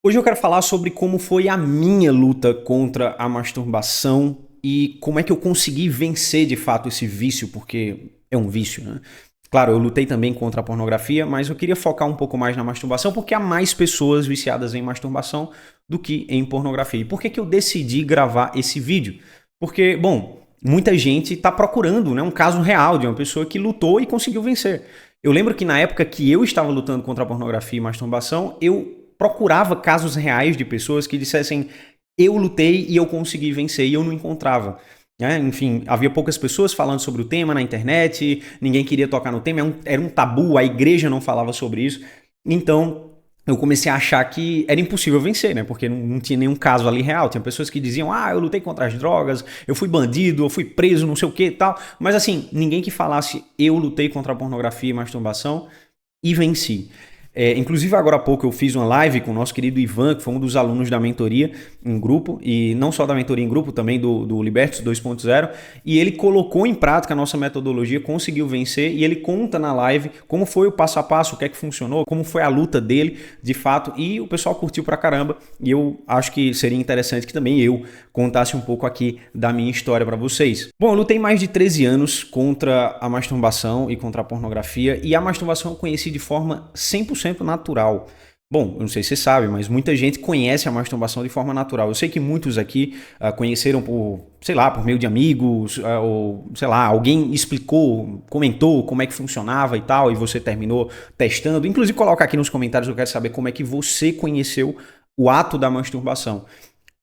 Hoje eu quero falar sobre como foi a minha luta contra a masturbação e como é que eu consegui vencer de fato esse vício, porque é um vício, né? Claro, eu lutei também contra a pornografia, mas eu queria focar um pouco mais na masturbação porque há mais pessoas viciadas em masturbação do que em pornografia. E por que que eu decidi gravar esse vídeo? Porque, bom, muita gente está procurando, né, um caso real de uma pessoa que lutou e conseguiu vencer. Eu lembro que na época que eu estava lutando contra a pornografia e masturbação, eu procurava casos reais de pessoas que dissessem eu lutei e eu consegui vencer e eu não encontrava. Enfim, havia poucas pessoas falando sobre o tema na internet, ninguém queria tocar no tema, era um tabu, a igreja não falava sobre isso. Então, eu comecei a achar que era impossível vencer, né? Porque não tinha nenhum caso ali real. Tinha pessoas que diziam, eu lutei contra as drogas, eu fui bandido, eu fui preso, não sei o que e tal. Mas assim, ninguém que falasse eu lutei contra a pornografia e masturbação e venci. Inclusive, agora há pouco eu fiz uma live com o nosso querido Ivan, que foi um dos alunos da mentoria em grupo, e não só da mentoria em grupo, também do Libertus 2.0, e ele colocou em prática a nossa metodologia, conseguiu vencer, e ele conta na live como foi o passo a passo, o que é que funcionou, como foi a luta dele, de fato, e o pessoal curtiu pra caramba, e eu acho que seria interessante que também eu contasse um pouco aqui da minha história para vocês. Bom, eu lutei mais de 13 anos contra a masturbação e contra a pornografia, e a masturbação eu conheci de forma 100% natural. Bom, eu não sei se você sabe, mas muita gente conhece a masturbação de forma natural. Eu sei que muitos aqui conheceram por, sei lá, por meio de amigos, ou sei lá, alguém explicou, comentou como é que funcionava e tal, e você terminou testando. Inclusive, coloca aqui nos comentários, eu quero saber como é que você conheceu o ato da masturbação.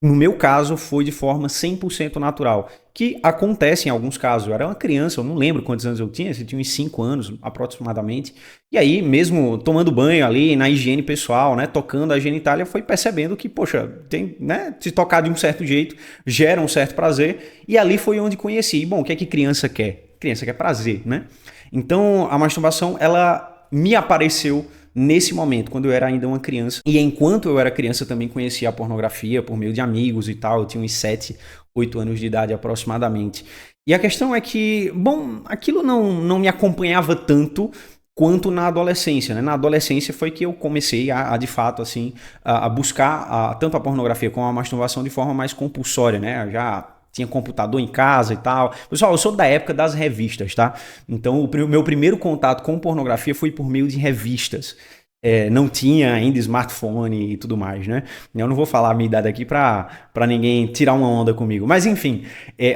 No meu caso, foi de forma 100% natural, que acontece em alguns casos. Eu era uma criança, eu não lembro quantos anos eu tinha uns 5 anos aproximadamente. E aí, mesmo tomando banho ali, na higiene pessoal, né, tocando a genitália, foi percebendo que, poxa, tem, né, se tocar de um certo jeito, gera um certo prazer. E ali foi onde conheci. E, bom, o que é que criança quer? Criança quer prazer, né? Então, a masturbação, ela me apareceu nesse momento, quando eu era ainda uma criança. E enquanto eu era criança, eu também conhecia a pornografia por meio de amigos e tal. Eu tinha uns 7, 8 anos de idade aproximadamente. E a questão é que, bom, aquilo não me acompanhava tanto quanto na adolescência, né? Na adolescência foi que eu comecei de fato, assim, a buscar tanto a pornografia como a masturbação de forma mais compulsória, né? Eu já tinha computador em casa e tal. Pessoal, eu sou da época das revistas, tá? Então, o meu primeiro contato com pornografia foi por meio de revistas. Não tinha ainda smartphone e tudo mais, né? Eu não vou falar a minha idade aqui pra ninguém tirar uma onda comigo. Mas, enfim,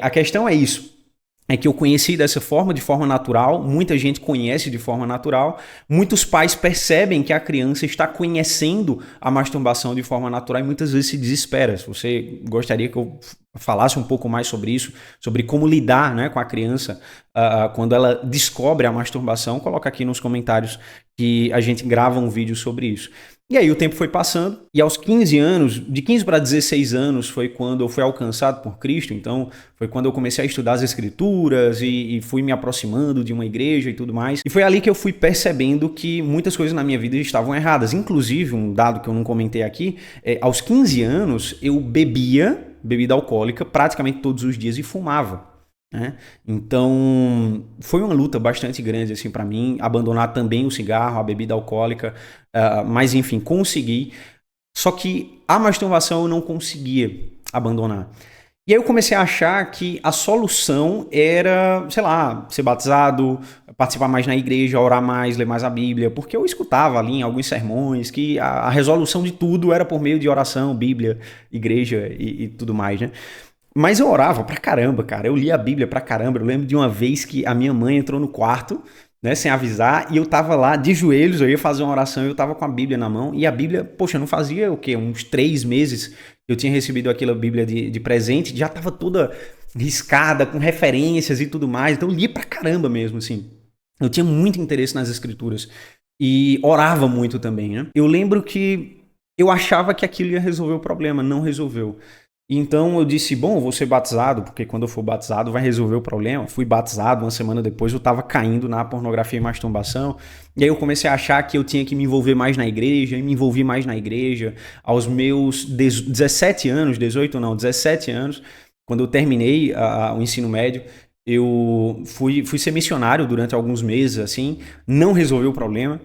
a questão é isso. É que eu conheci dessa forma, de forma natural, muita gente conhece de forma natural, muitos pais percebem que a criança está conhecendo a masturbação de forma natural e muitas vezes se desespera. Se você gostaria que eu falasse um pouco mais sobre isso, sobre como lidar, né, com a criança quando ela descobre a masturbação, coloca aqui nos comentários que a gente grava um vídeo sobre isso. E aí o tempo foi passando, e aos 15 anos, de 15 para 16 anos, foi quando eu fui alcançado por Cristo. Então foi quando eu comecei a estudar as escrituras e fui me aproximando de uma igreja e tudo mais. E foi ali que eu fui percebendo que muitas coisas na minha vida estavam erradas. Inclusive, um dado que eu não comentei aqui, aos 15 anos eu bebia bebida alcoólica praticamente todos os dias e fumava. Né? Então foi uma luta bastante grande assim para mim abandonar também o cigarro, a bebida alcoólica, mas enfim, consegui. Só que a masturbação eu não conseguia abandonar. E aí eu comecei a achar que a solução era, sei lá, ser batizado, participar mais na igreja, orar mais, ler mais a Bíblia, porque eu escutava ali em alguns sermões que a resolução de tudo era por meio de oração, Bíblia, igreja e tudo mais, né? Mas eu orava pra caramba, cara. Eu lia a Bíblia pra caramba. Eu lembro de uma vez que a minha mãe entrou no quarto, né, sem avisar, e eu tava lá de joelhos, eu ia fazer uma oração, eu tava com a Bíblia na mão, e a Bíblia, poxa, não fazia o quê? Uns 3 meses eu tinha recebido aquela Bíblia de presente, já tava toda riscada, com referências e tudo mais, então eu lia pra caramba mesmo, assim. Eu tinha muito interesse nas escrituras, e orava muito também, né? Eu lembro que eu achava que aquilo ia resolver o problema, não resolveu. Então eu disse, bom, eu vou ser batizado, porque quando eu for batizado vai resolver o problema. Fui batizado, uma semana depois eu estava caindo na pornografia e masturbação. E aí eu comecei a achar que eu tinha que me envolver mais na igreja, e me envolvi mais na igreja. Aos meus 17 anos, 18 não, 17 anos, quando eu terminei o ensino médio, eu fui ser missionário durante alguns meses, assim, não resolveu o problema.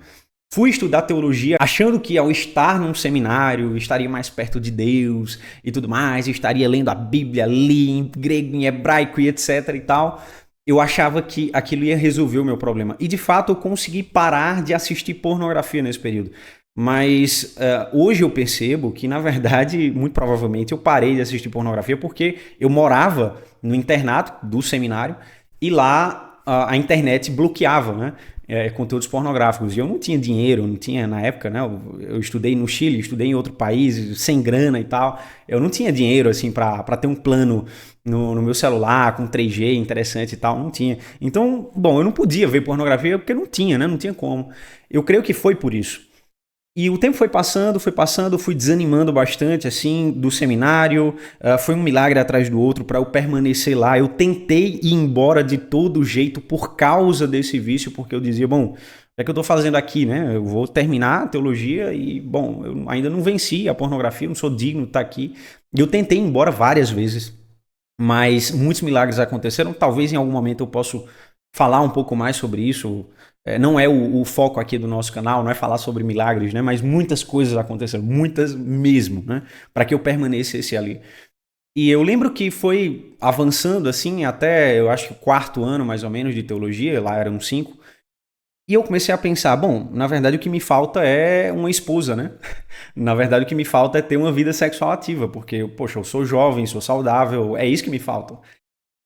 Fui estudar teologia achando que ao estar num seminário estaria mais perto de Deus e tudo mais, estaria lendo a Bíblia ali em grego, em hebraico e etc e tal. Eu achava que aquilo ia resolver o meu problema. E de fato eu consegui parar de assistir pornografia nesse período. Mas hoje eu percebo que, na verdade, muito provavelmente eu parei de assistir pornografia porque eu morava no internato do seminário e lá a internet bloqueava, né? Conteúdos pornográficos. E eu não tinha dinheiro, não tinha na época, né? Eu estudei no Chile, estudei em outro país, sem grana e tal. Eu não tinha dinheiro, assim, para ter um plano no meu celular, com 3G interessante e tal, não tinha. Então, bom, eu não podia ver pornografia porque não tinha, né? Não tinha como. Eu creio que foi por isso. E o tempo foi passando, fui desanimando bastante, assim, do seminário. Foi um milagre atrás do outro para eu permanecer lá. Eu tentei ir embora de todo jeito por causa desse vício, porque eu dizia, bom, o que é que eu estou fazendo aqui, né? Eu vou terminar a teologia e, bom, eu ainda não venci a pornografia, não sou digno de estar aqui. E eu tentei ir embora várias vezes, mas muitos milagres aconteceram. Talvez em algum momento eu possa falar um pouco mais sobre isso. Não é o foco aqui do nosso canal, não é falar sobre milagres, né? Mas muitas coisas aconteceram, muitas mesmo, né? Para que eu permanecesse ali. E eu lembro que foi avançando assim até, eu acho que o 4º ano mais ou menos de teologia, lá eram 5. E eu comecei a pensar, bom, na verdade o que me falta é uma esposa, né? Na verdade o que me falta é ter uma vida sexual ativa, porque, poxa, eu sou jovem, sou saudável, é isso que me falta.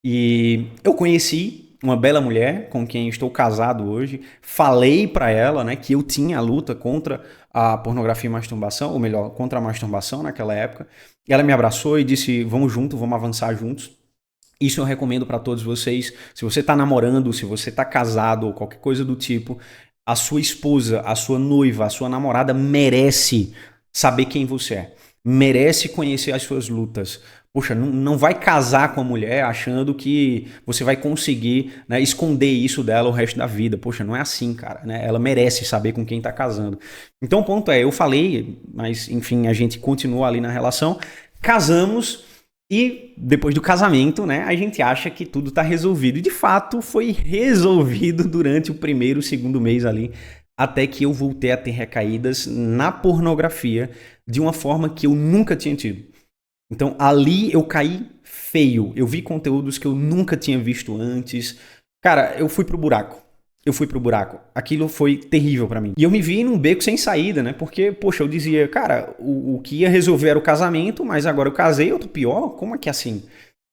E eu conheci uma bela mulher com quem estou casado hoje, falei para ela, né, que eu tinha a luta contra a pornografia e masturbação, ou melhor, contra a masturbação naquela época. Ela me abraçou e disse, vamos juntos, vamos avançar juntos. Isso eu recomendo para todos vocês. Se você está namorando, se você está casado ou qualquer coisa do tipo, a sua esposa, a sua noiva, a sua namorada merece saber quem você é. Merece conhecer as suas lutas. Poxa, não vai casar com a mulher achando que você vai conseguir, né, esconder isso dela o resto da vida. Poxa, não é assim, cara. Né? Ela merece saber com quem tá casando. Então o ponto é, eu falei, mas enfim, a gente continuou ali na relação, casamos e depois do casamento, né, a gente acha que tudo tá resolvido. E de fato foi resolvido durante o 1º, 2º mês ali, até que eu voltei a ter recaídas na pornografia de uma forma que eu nunca tinha tido. Então ali eu caí feio, eu vi conteúdos que eu nunca tinha visto antes. Cara, eu fui pro buraco. Aquilo foi terrível pra mim. E eu me vi num beco sem saída, né? Porque, poxa, eu dizia, cara, o que ia resolver era o casamento, mas agora eu casei, eu tô pior? Como é que é assim?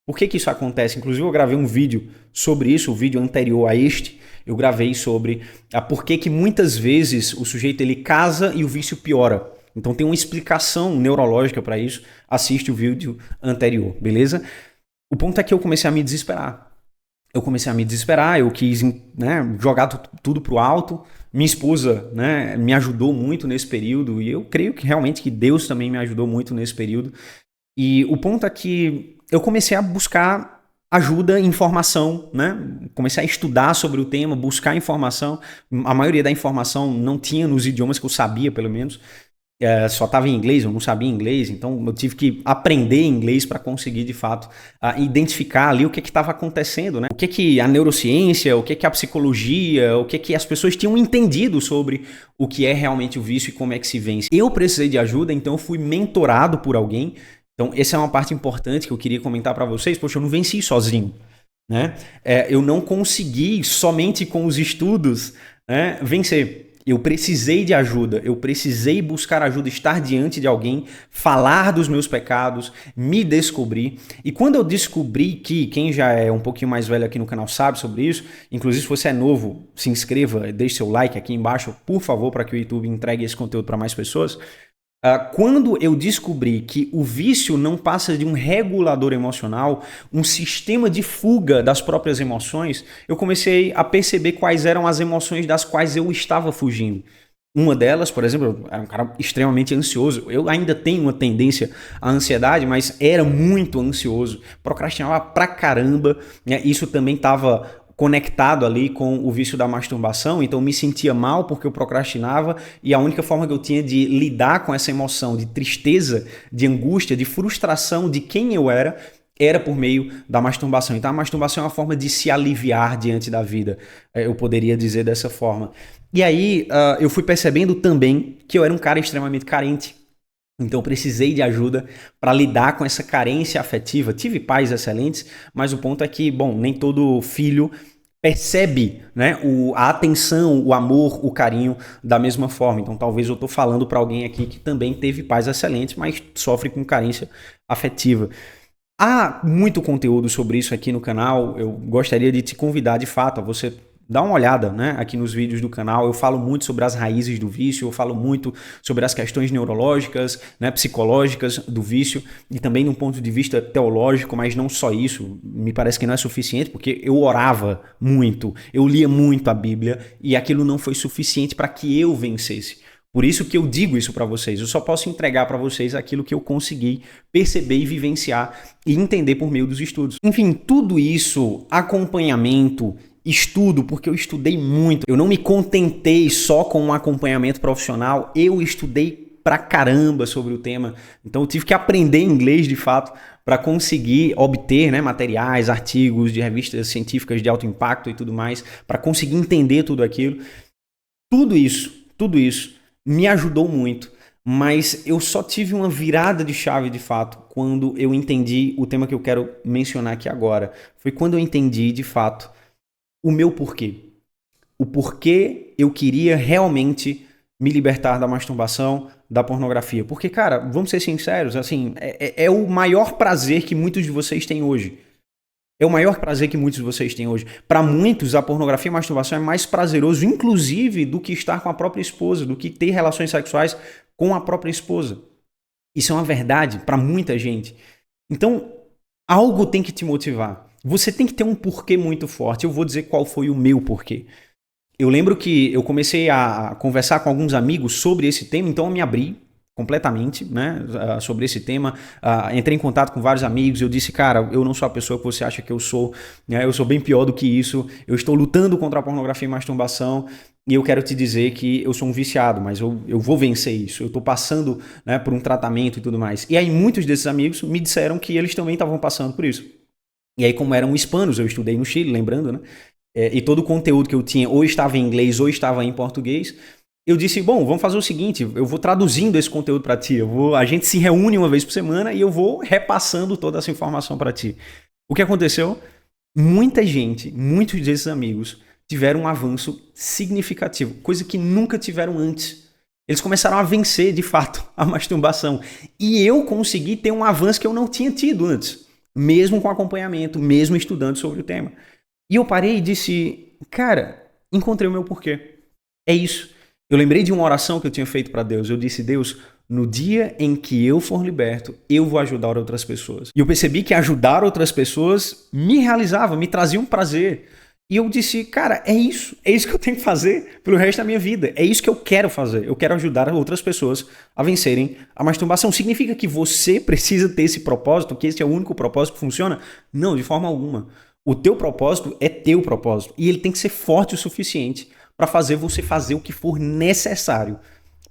Por que isso acontece? Inclusive eu gravei um vídeo sobre isso, o vídeo anterior a este. Eu gravei sobre por que muitas vezes o sujeito ele casa e o vício piora. Então tem uma explicação neurológica para isso. Assiste o vídeo anterior, beleza? O ponto é que eu comecei a me desesperar. Eu quis, né, jogar tudo pro alto. Minha esposa, né, me ajudou muito nesse período e eu creio que realmente que Deus também me ajudou muito nesse período. E o ponto é que eu comecei a buscar ajuda, informação, né? Comecei a estudar sobre o tema, buscar informação. A maioria da informação não tinha nos idiomas que eu sabia, pelo menos. Só estava em inglês, eu não sabia inglês, então eu tive que aprender inglês para conseguir, de fato, identificar ali o que estava acontecendo, né? O que a neurociência, o que a psicologia, o que as pessoas tinham entendido sobre o que é realmente o vício e como é que se vence. Eu precisei de ajuda, então eu fui mentorado por alguém. Então essa é uma parte importante que eu queria comentar para vocês. Poxa, eu não venci sozinho, né? Eu não consegui somente com os estudos, né, vencer. Eu precisei de ajuda, eu precisei buscar ajuda, estar diante de alguém, falar dos meus pecados, me descobrir. E quando eu descobri que, quem já é um pouquinho mais velho aqui no canal sabe sobre isso, inclusive se você é novo, se inscreva, deixe seu like aqui embaixo, por favor, para que o YouTube entregue esse conteúdo para mais pessoas. Quando eu descobri que o vício não passa de um regulador emocional, um sistema de fuga das próprias emoções, eu comecei a perceber quais eram as emoções das quais eu estava fugindo. Uma delas, por exemplo, eu era um cara extremamente ansioso. Eu ainda tenho uma tendência à ansiedade, mas era muito ansioso. Procrastinava pra caramba, né? Isso também estava conectado ali com o vício da masturbação, então eu me sentia mal porque eu procrastinava e a única forma que eu tinha de lidar com essa emoção de tristeza, de angústia, de frustração de quem eu era por meio da masturbação. Então a masturbação é uma forma de se aliviar diante da vida, eu poderia dizer dessa forma. E aí eu fui percebendo também que eu era um cara extremamente carente. Então eu precisei de ajuda para lidar com essa carência afetiva. Tive pais excelentes, mas o ponto é que, bom, nem todo filho percebe, né, a atenção, o amor, o carinho da mesma forma. Então talvez eu estou falando para alguém aqui que também teve pais excelentes, mas sofre com carência afetiva. Há muito conteúdo sobre isso aqui no canal. Eu gostaria de te convidar de fato a você dar uma olhada, né, aqui nos vídeos do canal. Eu falo muito sobre as raízes do vício, eu falo muito sobre as questões neurológicas, né, psicológicas do vício e também de um ponto de vista teológico, mas não só isso. Me parece que não é suficiente porque eu orava muito, eu lia muito a Bíblia e aquilo não foi suficiente para que eu vencesse. Por isso que eu digo isso para vocês. Eu só posso entregar para vocês aquilo que eu consegui perceber e vivenciar e entender por meio dos estudos. Enfim, tudo isso, acompanhamento, estudo, porque eu estudei muito. Eu não me contentei só com um acompanhamento profissional, eu estudei pra caramba sobre o tema. Então eu tive que aprender inglês de fato para conseguir obter, né, materiais, artigos de revistas científicas de alto impacto e tudo mais, para conseguir entender tudo aquilo. Tudo isso me ajudou muito, mas eu só tive uma virada de chave de fato quando eu entendi o tema que eu quero mencionar aqui agora. Foi quando eu entendi de fato o meu porquê. O porquê eu queria realmente me libertar da masturbação, da pornografia. Porque, cara, vamos ser sinceros, assim, é o maior prazer que muitos de vocês têm hoje. É o maior prazer que muitos de vocês têm hoje. Para muitos, a pornografia e a masturbação é mais prazeroso, inclusive, do que estar com a própria esposa, do que ter relações sexuais com a própria esposa. Isso é uma verdade para muita gente. Então, algo tem que te motivar. Você tem que ter um porquê muito forte. Eu vou dizer qual foi o meu porquê. Eu lembro que eu comecei a conversar com alguns amigos sobre esse tema, então eu me abri completamente, né, sobre esse tema. Entrei em contato com vários amigos, eu disse, cara, eu não sou a pessoa que você acha que eu sou, né, eu sou bem pior do que isso, eu estou lutando contra a pornografia e masturbação e eu quero te dizer que eu sou um viciado, mas eu vou vencer isso, eu estou passando, né, por um tratamento e tudo mais. E aí muitos desses amigos me disseram que eles também estavam passando por isso. E aí, como eram hispanos, eu estudei no Chile, lembrando, né? E todo o conteúdo que eu tinha ou estava em inglês ou estava em português, eu disse, bom, vamos fazer o seguinte, eu vou traduzindo esse conteúdo para ti, a gente se reúne uma vez por semana e eu vou repassando toda essa informação para ti. O que aconteceu? Muita gente, muitos desses amigos tiveram um avanço significativo, coisa que nunca tiveram antes. Eles começaram a vencer, de fato, a masturbação. E eu consegui ter um avanço que eu não tinha tido antes, mesmo com acompanhamento, mesmo estudando sobre o tema. E eu parei e disse, cara, encontrei o meu porquê. É isso. Eu lembrei de uma oração que eu tinha feito para Deus. Eu disse, Deus, no dia em que eu for liberto, eu vou ajudar outras pessoas. E eu percebi que ajudar outras pessoas me realizava, me trazia um prazer. E eu disse, cara, é isso que eu tenho que fazer pelo resto da minha vida. É isso que eu quero fazer. Eu quero ajudar outras pessoas a vencerem a masturbação. Significa que você precisa ter esse propósito, que esse é o único propósito que funciona? Não, de forma alguma. O teu propósito é teu propósito e ele tem que ser forte o suficiente para fazer você fazer o que for necessário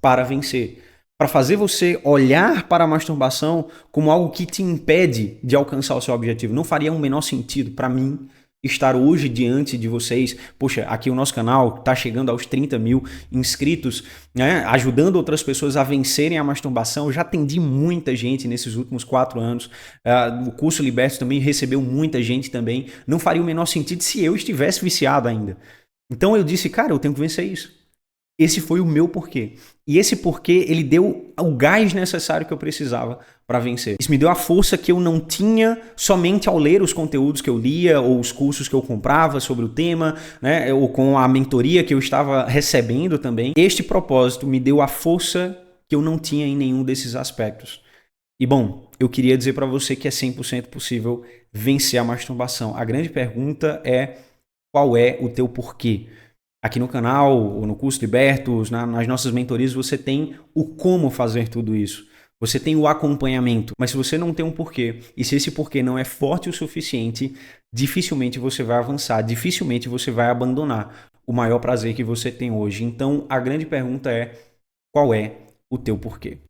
para vencer. Para fazer você olhar para a masturbação como algo que te impede de alcançar o seu objetivo. Não faria o menor sentido para mim estar hoje diante de vocês. Poxa, aqui o nosso canal está chegando aos 30 mil inscritos, né? Ajudando outras pessoas a vencerem a masturbação. Eu já atendi muita gente nesses últimos 4 anos. O curso Liberto também recebeu muita gente também. Não faria o menor sentido se eu estivesse viciado ainda. Então eu disse, cara, eu tenho que vencer isso. Esse foi o meu porquê. E esse porquê, ele deu o gás necessário que eu precisava para vencer. Isso me deu a força que eu não tinha somente ao ler os conteúdos que eu lia ou os cursos que eu comprava sobre o tema, né, ou com a mentoria que eu estava recebendo também. Este propósito me deu a força que eu não tinha em nenhum desses aspectos. E bom, eu queria dizer para você que é 100% possível vencer a masturbação. A grande pergunta é, qual é o teu porquê? Aqui no canal, ou no curso Libertos, nas nossas mentorias, você tem o como fazer tudo isso. Você tem o acompanhamento. Mas se você não tem um porquê, e se esse porquê não é forte o suficiente, dificilmente você vai avançar, dificilmente você vai abandonar o maior prazer que você tem hoje. Então, a grande pergunta é, qual é o teu porquê?